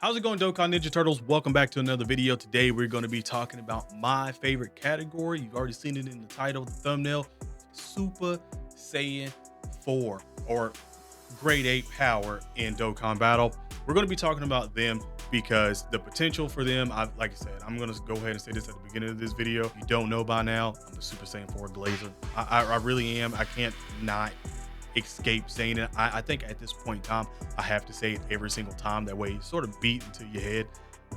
How's it going, Dokkan Ninja Turtles? Welcome back to another video. Today, we're going to be talking about my favorite category. You've already seen it in the title, the thumbnail, Super Saiyan 4 or Grade 8 power in Dokkan Battle. We're going to be talking about them because the potential for them, like I said, I'm going to go ahead and say this at the beginning of this video. If you don't know by now, I'm the Super Saiyan 4 Glazer. I really am. I can't not escape saying it. I think at this point in time, I have to say it every single time. That way you sort of beat into your head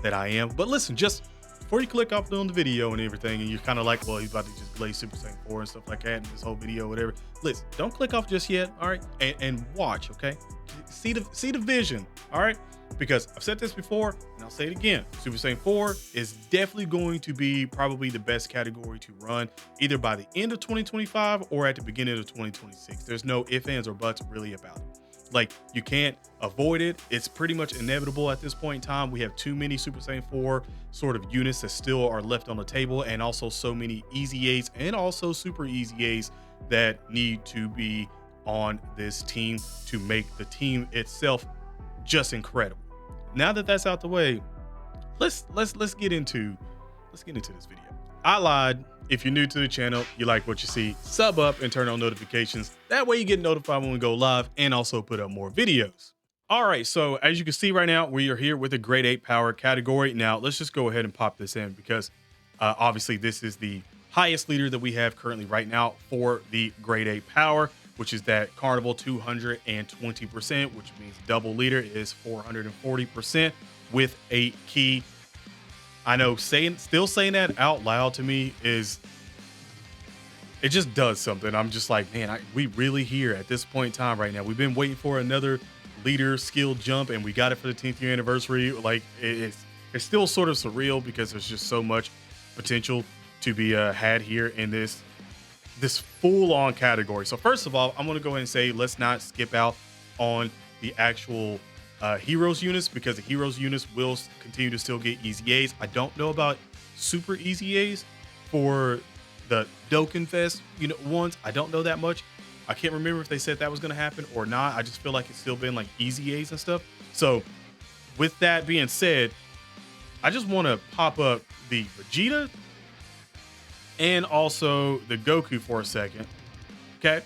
that I am. But listen, just before you click off on the video and everything, and you're kind of like, well, he's about to just glaze Super Saiyan 4 and stuff like that in this whole video, whatever. Listen, don't click off just yet, all right? And watch, okay? See the vision, all right? Because I've said this before, and I'll say it again. Super Saiyan 4 is definitely going to be probably the best category to run either by the end of 2025 or at the beginning of 2026. There's no ifs, ands, or buts really about it. Like, you can't avoid it. It's pretty much inevitable at this point in time. We have too many Super Saiyan 4 sort of units that still are left on the table, and also so many easy A's and also super easy A's that need to be on this team to make the team itself just incredible. Now that that's out the way, let's get into this video. I lied. If you're new to the channel, you like what you see, sub up and turn on notifications. That way you get notified when we go live and also put up more videos. All right, so as you can see right now, we are here with the grade 8 power category. Now let's just go ahead and pop this in because obviously this is the highest leader that we have currently right now for the grade 8 power, which is that Carnival 220%, which means double leader is 440% with a key. I know still saying that out loud to me it just does something. I'm just like, man, we really here at this point in time right now. We've been waiting for another leader skill jump, and we got it for the 10th year anniversary. Like, it's still sort of surreal because there's just so much potential to be had here in this full-on category. So first of all, I'm going to go ahead and say let's not skip out on the actual heroes units, because the heroes units will continue to still get easy A's. I don't know about super easy A's for the Dokkan Fest ones. I don't know that much. I can't remember if they said that was going to happen or not. I just feel like it's still been like easy A's and stuff. So with that being said, I just want to pop up the Vegeta and also the Goku for a second, okay?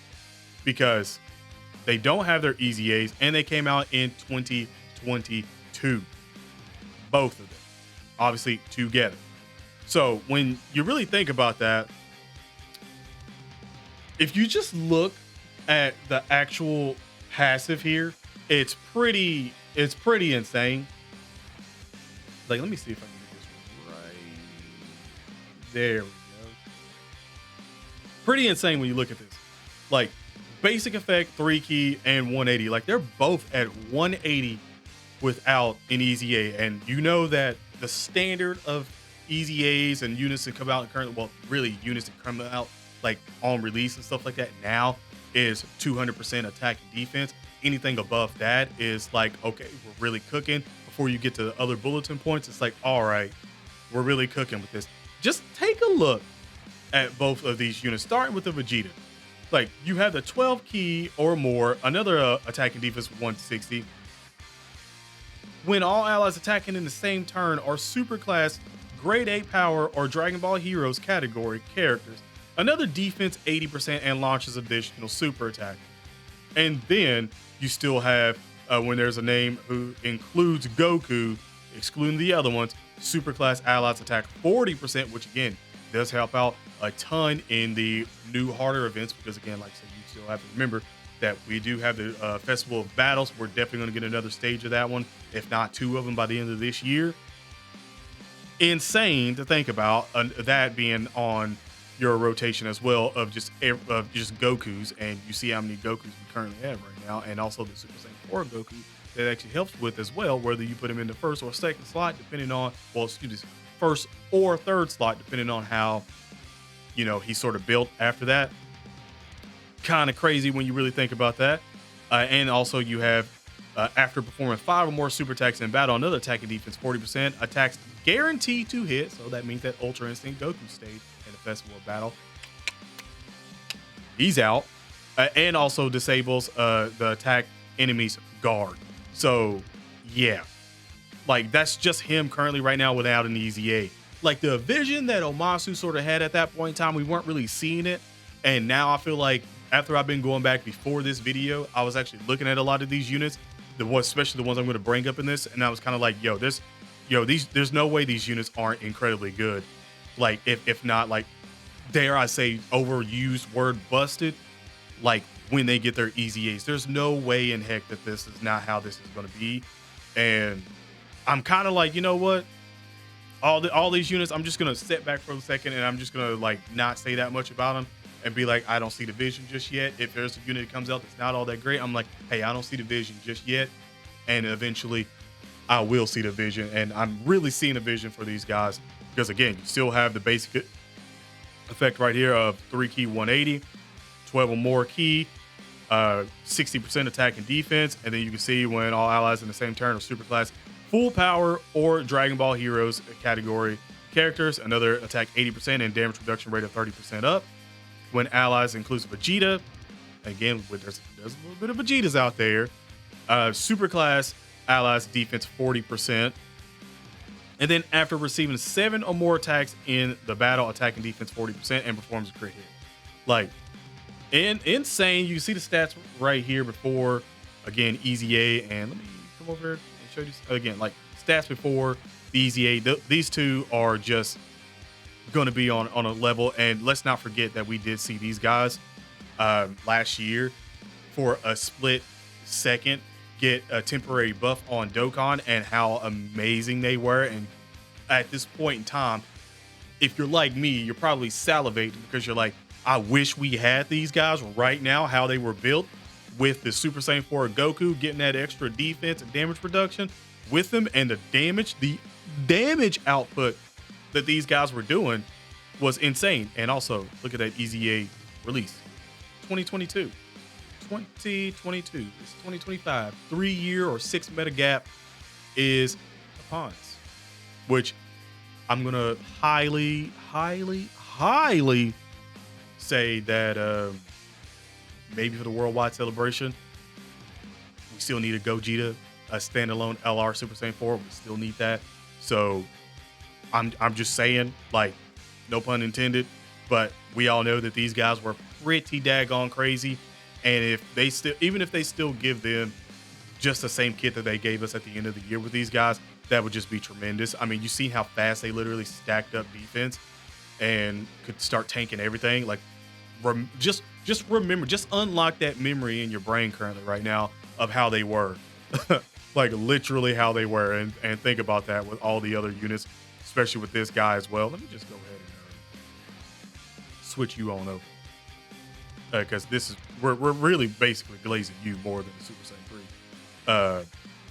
Because they don't have their easy A's, and they came out in 2022. Both of them, obviously, together. So when you really think about that, if you just look at the actual passive here, it's pretty insane. Like, let me see if I can get this right. There we go. Pretty insane when you look at this. Like, basic effect, 3 key, and 180. Like, they're both at 180 without an easy A. And you know that the standard of easy A's and units that come out currently, well, really units that come out like on release and stuff like that now is 200% attack and defense. Anything above that is like, okay, we're really cooking. Before you get to the other bulletin points, it's like, all right, we're really cooking with this. Just take a look at both of these units, starting with the Vegeta. Like, you have the 12 key or more, another attack and defense 160. When all allies attacking in the same turn are super class, grade 8 power, or Dragon Ball Heroes category characters, another defense 80% and launches additional super attack. And then you still have, when there's a name who includes Goku, excluding the other ones, super class allies attack 40%, which again does help out a ton in the new harder events, because again, like I said, you still have to remember that we do have the Festival of Battles. We're definitely going to get another stage of that one, if not 2 of them by the end of this year. Insane to think about that being on your rotation as well of just Gokus, and you see how many Gokus we currently have right now, and also the Super Saiyan 4 Goku that actually helps with as well, whether you put him in the first or second slot, depending on, well, excuse me, first or third slot, depending on how he's sort of built after that. Kind of crazy when you really think about that. And also you have, after performing 5 or more super attacks in battle, another attack and defense 40%, attacks guaranteed to hit. So that means that Ultra Instinct Goku stayed in the Festival of Battle. He's out. And also disables the attack enemy's guard. So yeah, Like, that's just him currently right now without an easy A. Like, the vision that Omasu sort of had at that point in time, we weren't really seeing it. And now I feel like after I've been going back before this video, I was actually looking at a lot of these units, especially the ones I'm going to bring up in this, and I was kind of like, there's no way these units aren't incredibly good. Like, if not, like, dare I say, overused word busted, like when they get their easy A's. There's no way in heck that this is not how this is going to be. And I'm kind of like, you know what? All these units, I'm just going to sit back for a second and I'm just going to like not say that much about them and be like, I don't see the vision just yet. If there's a unit that comes out that's not all that great, I'm like, hey, I don't see the vision just yet. And eventually I will see the vision. And I'm really seeing a vision for these guys because, again, you still have the basic effect right here of 3 key 180, 12 or more key, 60% attack and defense. And then you can see when all allies in the same turn are super class, full power or Dragon Ball Heroes category characters, another attack 80% and damage reduction rate of 30% up. When allies inclusive Vegeta, again, there's a little bit of Vegetas out there, super class allies defense 40%. And then after receiving 7 or more attacks in the battle, attack and defense 40% and performs a crit hit. Like, insane. You can see the stats right here before, again, easy A. And let me come over here and show you again, like stats before the easy A. These two are just going to be on a level. And let's not forget that we did see these guys last year for a split second get a temporary buff on Dokkan and how amazing they were. And at this point in time, if you're like me, you're probably salivating because you're like, I wish we had these guys right now, how they were built with the Super Saiyan 4 Goku getting that extra defense and damage reduction with them, and the damage output that these guys were doing was insane. And also, look at that easy A release. 2022. It's 2025. 3-year or 6 meta gap is upon us, which I'm gonna highly say that maybe for the worldwide celebration, we still need a Gogeta, a standalone LR Super Saiyan 4. We still need that. So I'm just saying, like, no pun intended, but we all know that these guys were pretty daggone crazy. And even if they still give them just the same kit that they gave us at the end of the year with these guys, that would just be tremendous. I mean, you see how fast they literally stacked up defense and could start tanking everything. Like, just remember, just unlock that memory in your brain currently right now of how they were. Like, literally how they were, and think about that with all the other units, especially with this guy as well. Let me just go ahead and switch you on over. Because we're really basically glazing you more than the Super Saiyan 3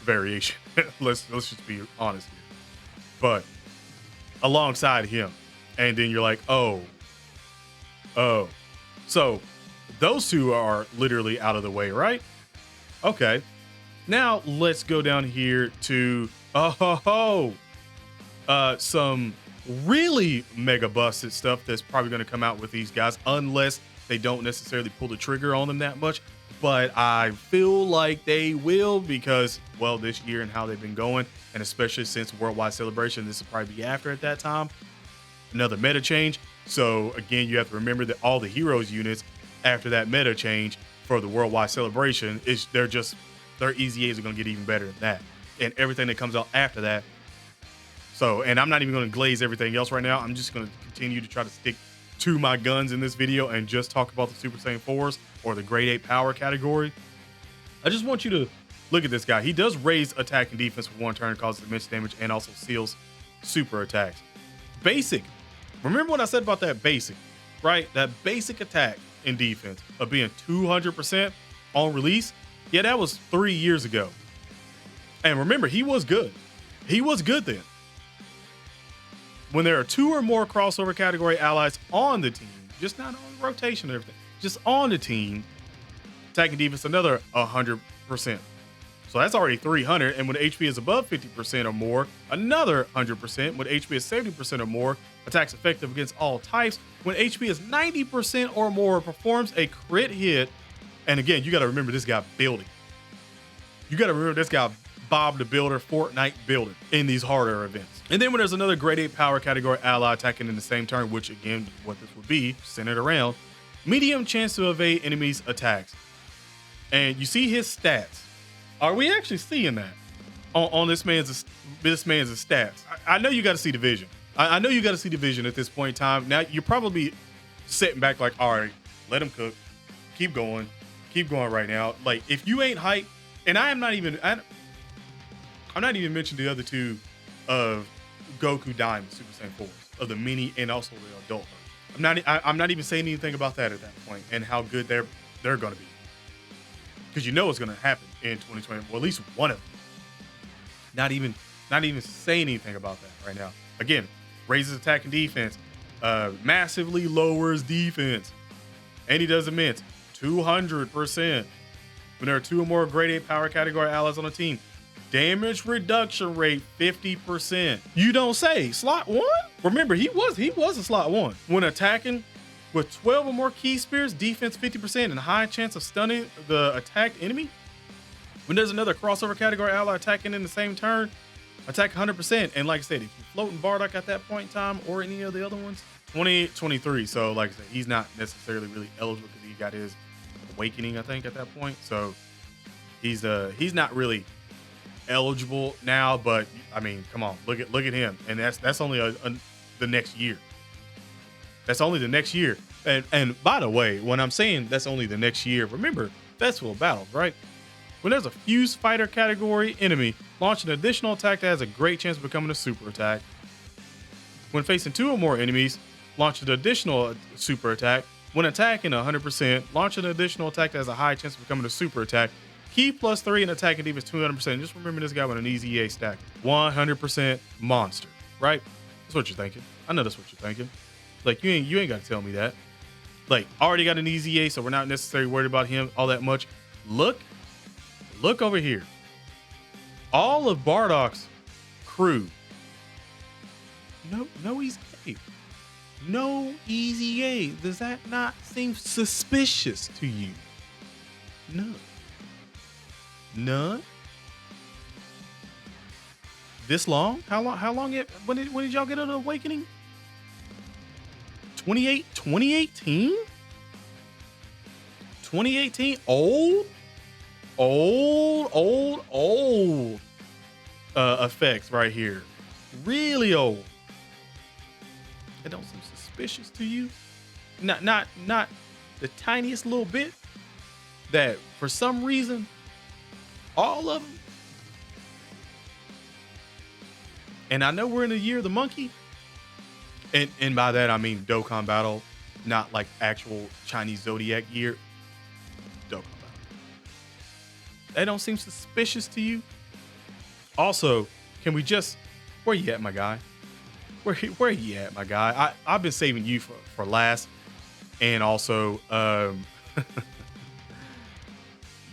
variation. let's just be honest here. But alongside him, and then you're like, oh, so those two are literally out of the way, right? Okay, now let's go down here to some really mega busted stuff that's probably going to come out with these guys, unless they don't necessarily pull the trigger on them that much. But I feel like they will because, well, this year and how they've been going, and especially since Worldwide Celebration, this will probably be after at that time, another meta change. So again, you have to remember that all the Heroes units after that meta change for the Worldwide Celebration is their easy A's are going to get even better than that, and everything that comes out after that. So, and I'm not even going to glaze everything else right now. I'm just going to continue to try to stick to my guns in this video and just talk about the Super Saiyan 4s or the grade 8 power category. I just want you to look at this guy. He does raise attack and defense for 1 turn, causes immense damage, and also seals super attacks. Basic. Remember what I said about that basic, right? That basic attack and defense of being 200% on release. Yeah, that was 3 years ago. And remember, he was good. He was good then. When there are 2 or more crossover category allies on the team, just not on rotation and everything, just on the team, attack and defense another 100%. So that's already 300. And when HP is above 50% or more, another 100%. When HP is 70% or more, attacks effective against all types. When HP is 90% or more, performs a crit hit. And again, you got to remember this guy building. You got to remember this guy Bob the Builder Fortnite builder in these harder events. And then when there's another grade 8 power category ally attacking in the same turn, which again, what this would be, centered around, medium chance to evade enemies' attacks. And you see his stats. Are we actually seeing that on this man's stats? I know you got to see the vision. I know you got to see the vision at this point in time. Now you're probably sitting back like, all right, let him cook. Keep going right now. Like if you ain't hyped, and I'm not even mentioning the other two of Goku Diamond Super Saiyan 4s of the mini and also the adult version. I'm not even saying anything about that at that point and how good they're going to be, because you know what's going to happen in 2020. Well, at least one of them. Not even saying anything about that right now. Again, raises attack and defense, massively lowers defense, and he does immense 200% when there are 2 or more grade 8 power category allies on a team. Damage reduction rate 50%. You don't say. Slot 1? Remember, he was a slot 1. When attacking with 12 or more key spears, defense 50% and high chance of stunning the attacked enemy. When there's another crossover category ally attacking in the same turn, attack 100%. And like I said, if you floating Bardock at that point in time or any of the other ones, 28, 23. So like I said, he's not necessarily really eligible because he got his awakening, I think, at that point. So he's not really eligible now, but I mean, come on, look at him. And that's only the next year. That's only the next year. And by the way, when I'm saying that's only the next year, remember Festival of Battles, right? When there's a fused fighter category enemy, launch an additional attack that has a great chance of becoming a super attack. When facing 2 or more enemies, launch an additional super attack. When attacking 100%, launch an additional attack that has a high chance of becoming a super attack. Key +3 and attack and defense 200%. Just remember this guy with an easy A stack. 100% monster, right? That's what you're thinking. I know that's what you're thinking. Like you ain't got to tell me that. Like already got an easy A, so we're not necessarily worried about him all that much. Look over here. All of Bardock's crew. No easy A. No easy A. Does that not seem suspicious to you? No. None? This long? How long when did y'all get an awakening? 2018? 2018? Old effects right here. Really old. It don't seem suspicious to you? Not the tiniest little bit that for some reason all of them. And I know we're in the year of the monkey. And by that I mean Dokkan Battle, not like actual Chinese Zodiac year. Dokkan Battle. That don't seem suspicious to you? Also, can we just, where you at, my guy? Where you at, my guy? I've been saving you for last. And also,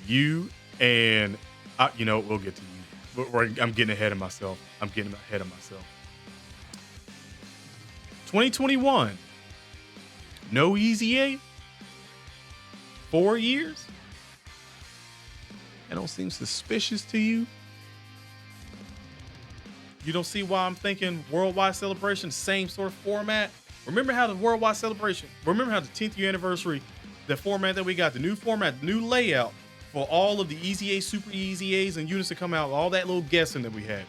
you and we'll get to you. I'm getting ahead of myself. 2021. No easy A. 4 years. That don't seem suspicious to you. You don't see why I'm thinking worldwide celebration, same sort of format. Remember how the 10th year anniversary, the format that we got, the new format, the new layout for all of the easy A's, super easy A's, and units to come out, all that little guessing that we had.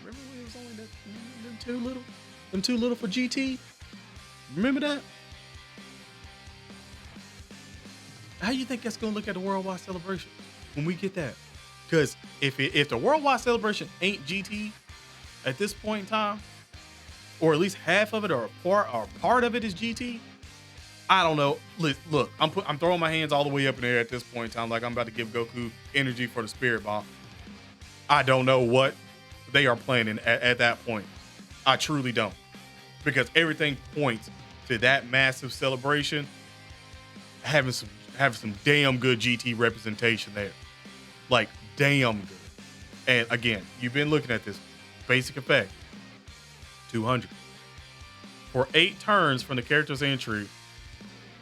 Remember when it was only them too little for GT? Remember that? How you think that's gonna look at the worldwide celebration when we get that? Because if the worldwide celebration ain't GT at this point in time, or at least half of it or part of it is GT, I don't know. Look, I'm throwing my hands all the way up in the air at this point in time, like I'm about to give Goku energy for the Spirit Bomb. I don't know what they are planning at that point. I truly don't, because everything points to that massive celebration having some damn good GT representation there, like damn good. And again, you've been looking at this basic effect, 200 for 8 turns from the character's entry.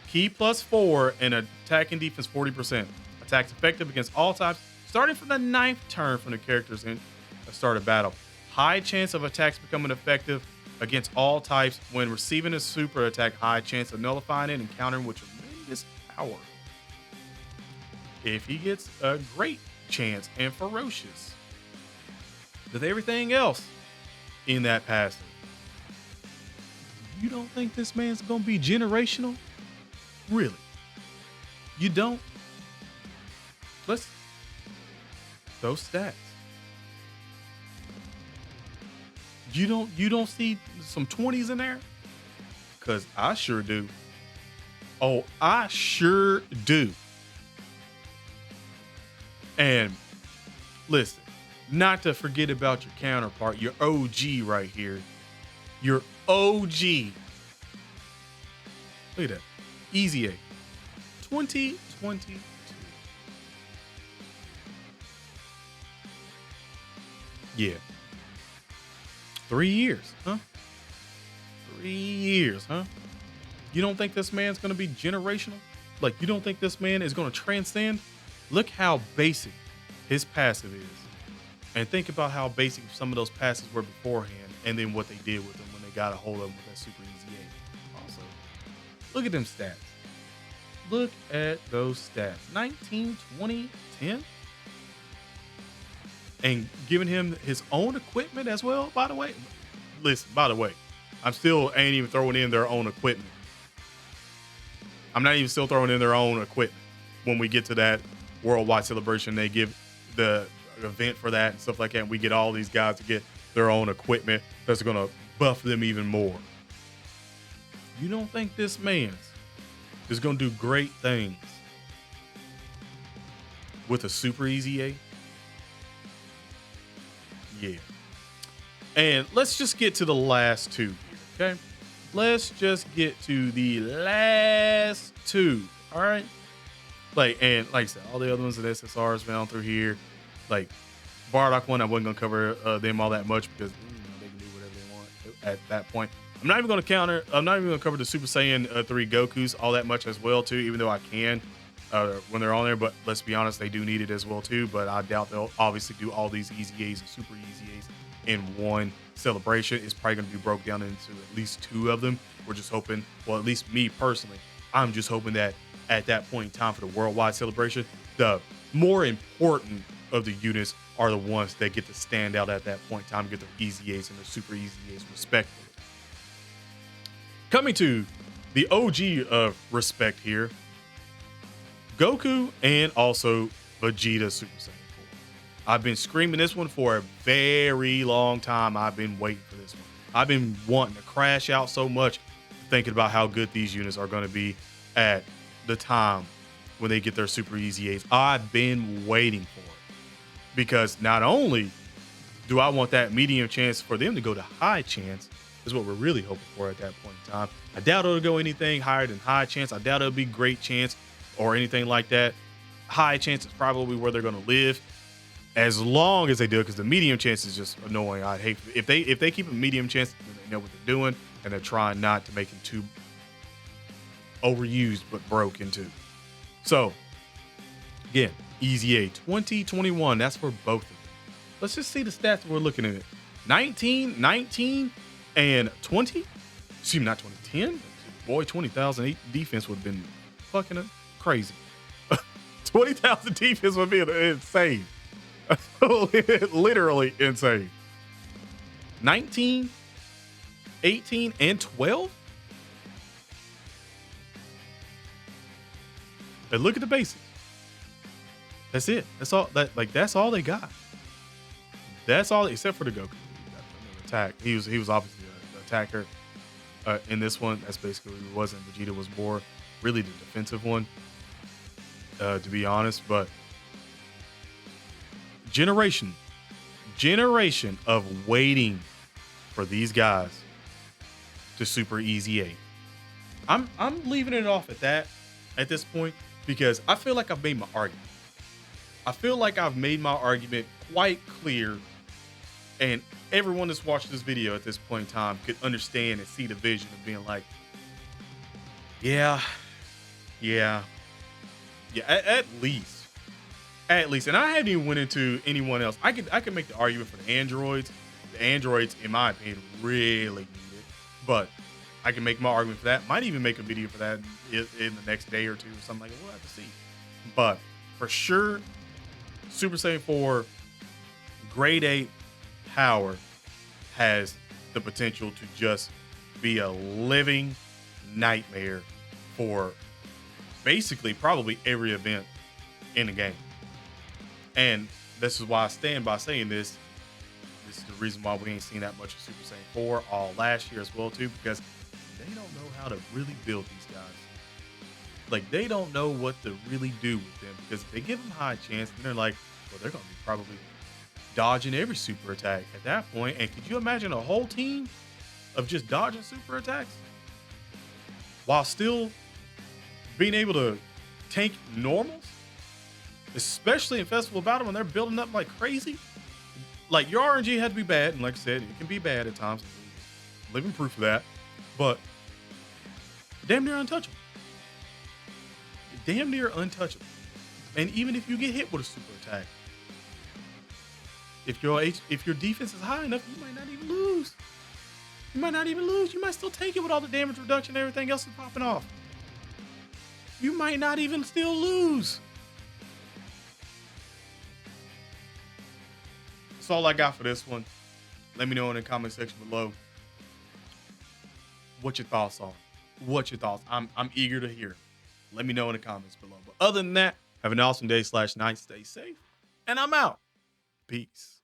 Key +4 and attack and defense 40%. Attacks effective against all types Starting from the ninth turn from the character's in a start of battle. High chance of attacks becoming effective against all types. When receiving a super attack, high chance of nullifying it and countering with tremendous power. If he gets a great chance and ferocious. With everything else in that passive. You don't think this man's gonna be generational? Really? You don't? Let's those stats. You don't see some 20s in there? Cause I sure do. Oh, I sure do. And listen, not to forget about your counterpart, your OG right here. Your OG. Look at that. Easy A. 2022. Yeah. 3 years, huh? 3 years, huh? You don't think this man's gonna be generational? Like, you don't think this man is gonna transcend? Look how basic his passive is. And think about how basic some of those passes were beforehand, and then what they did with them when they got a hold of them with that super easy A. Also, look at them stats. Look at those stats. 19, 20, 10. And giving him his own equipment as well, by the way. Listen, by the way, I'm still ain't even throwing in their own equipment. I'm not even still throwing in their own equipment. When we get to that worldwide celebration, they give the event for that and stuff like that. And we get all these guys to get their own equipment that's going to buff them even more. You don't think this man's is going to do great things with a super easy A? Yeah. And let's just get to the last two here, okay? Let's just get to the last two, all right? Like I said, all the other ones that SSRs found through here, like Bardock one, I wasn't gonna cover them all that much because they can do whatever they want at that point. I'm not even gonna cover the Super Saiyan 3 Gokus all that much as well too, even though I can when they're on there. But let's be honest, they do need it as well too. But I doubt they'll obviously do all these easy A's and super easy A's in one celebration. It's probably gonna be broke down into at least 2 of them. We're just hoping, well, at least me personally, I'm just hoping that at that point in time for the worldwide celebration, the more important of the units are the ones that get to stand out at that point in time, get their easy A's and their super easy A's respectively. Coming to the OG of respect here, Goku and also Vegeta Super Saiyan 4. I've been screaming this one for a very long time. I've been waiting for this one. I've been wanting to crash out so much, thinking about how good these units are going to be at the time when they get their super easy A's. I've been waiting for it because not only do I want that medium chance for them to go to high chance, is what we're really hoping for at that point in time. I doubt it'll go anything higher than high chance. I doubt it'll be great chance or anything like that. High chance is probably where they're going to live, as long as they do it, because the medium chance is just annoying. I'd hate if they keep a medium chance, then they know what they're doing, and they're trying not to make them too overused but broken too. So again, easy A 2021. That's for both of them. Let's just see the stats we're looking at. 19, and 20. Excuse me, not 2010. Boy, 20,000 defense would have been fucking crazy. 20,000 defense would be insane. Literally insane. 19, 18, and 12. And look at the basics. That's it. That's all. That's all they got. That's all, except for the Goku. Attack. He was obviously the attacker in this one. That's basically what he was, and Vegeta was more really the defensive one, to be honest. But generation of waiting for these guys to super easy A. I'm leaving it off at that at this point because I feel like I've made my argument. I feel like I've made my argument quite clear, and everyone that's watched this video at this point in time could understand and see the vision of being like, yeah, at least At least, and I haven't even went into anyone else. I could make the argument for the androids. The androids, in my opinion, really need it. But I can make my argument for that. Might even make a video for that in the next day or two or something like that. We'll have to see. But for sure, Super Saiyan 4 Grade 8 power has the potential to just be a living nightmare for basically probably every event in the game. And this is why I stand by saying this. This is the reason why we ain't seen that much of Super Saiyan 4 all last year as well too, because they don't know how to really build these guys. Like, they don't know what to really do with them, because if they give them high chance, and they're like, well, they're gonna be probably dodging every super attack at that point. And could you imagine a whole team of just dodging super attacks while still being able to tank normals, especially in Festival Battle when they're building up like crazy? Like, your RNG had to be bad, and like I said, it can be bad at times. Living proof of that, but damn near untouchable. Damn near untouchable. And even if you get hit with a super attack, if your defense is high enough, you might not even lose. You might not even lose. You might still take it with all the damage reduction and everything else is popping off. You might not even still lose. That's all I got for this one. Let me know in the comment section below what your thoughts are. What your thoughts? I'm eager to hear. Let me know in the comments below. But other than that, have an awesome day / night. Stay safe. And I'm out. Peace.